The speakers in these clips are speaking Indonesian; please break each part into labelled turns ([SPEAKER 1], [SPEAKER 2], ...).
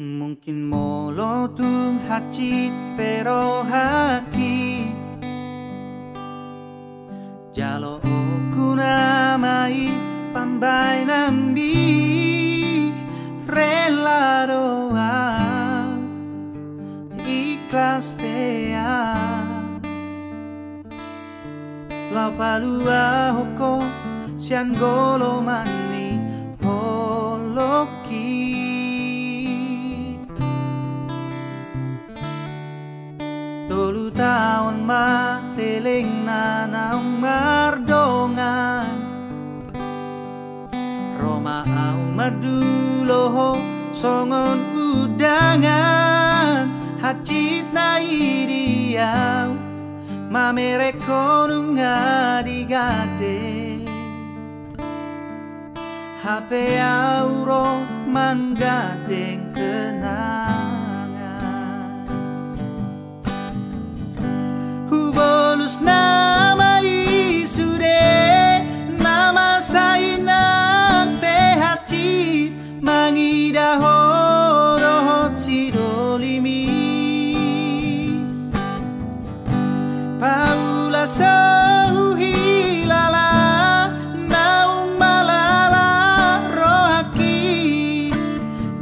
[SPEAKER 1] Mungkin molotong hacit pero haki jalo oku namai pambay nambi rela doa ikhlas pea lau palua hoko sian golo mani holoki tolu tahun maliling na ng mardongan Roma au maduloho songon udangan hacit na iriaw mamereko nung adigate hape auro manggadeng kenangan hubolus nama isude nama sainang pehacit mangidaho rohot sidolimi Paula sahuhilala naung malala rohaki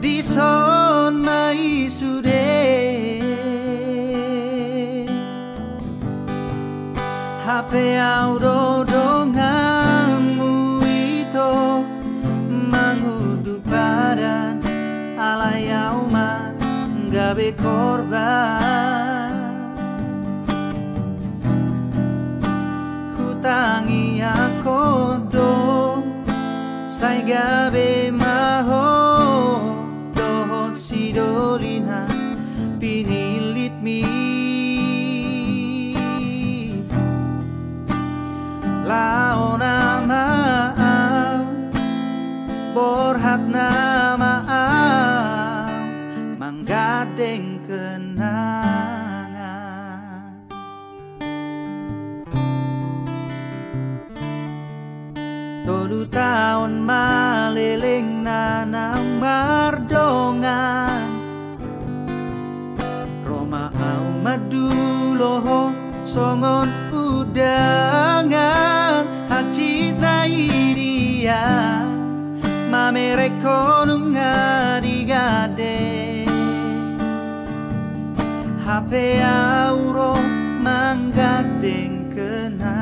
[SPEAKER 1] dison maisude hape audo donganmu itu menguduk badan alayauma gabe korban hutangi akodo say gabe maho dohot sidolina pinilit mi laona maaf borhat nama manggadeng kenangan tolu tahun maliling nanang mardongan Roma au maduloho songon udangan hacit na iria mamereko nung adigade hape auro manggadeng kenangan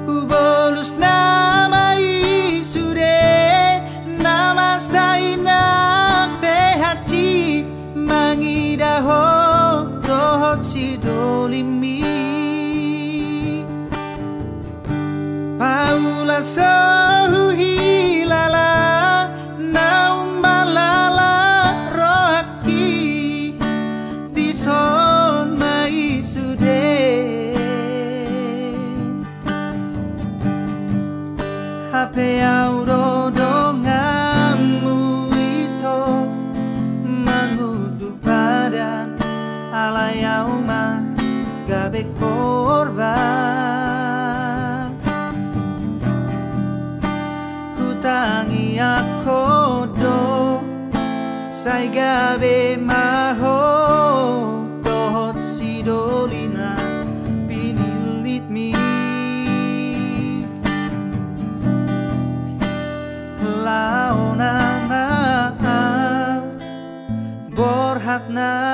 [SPEAKER 1] hubolus nama isude nama sainang pehacit mangidaho rohot sidolimi Paula sahuhilala naung malala rohaki dison maisude hape audo donganmu itu menguduk badan alayauma gabe korban hutangi akodo say gabe maho dohot sidolina pinilit mi laona borhat na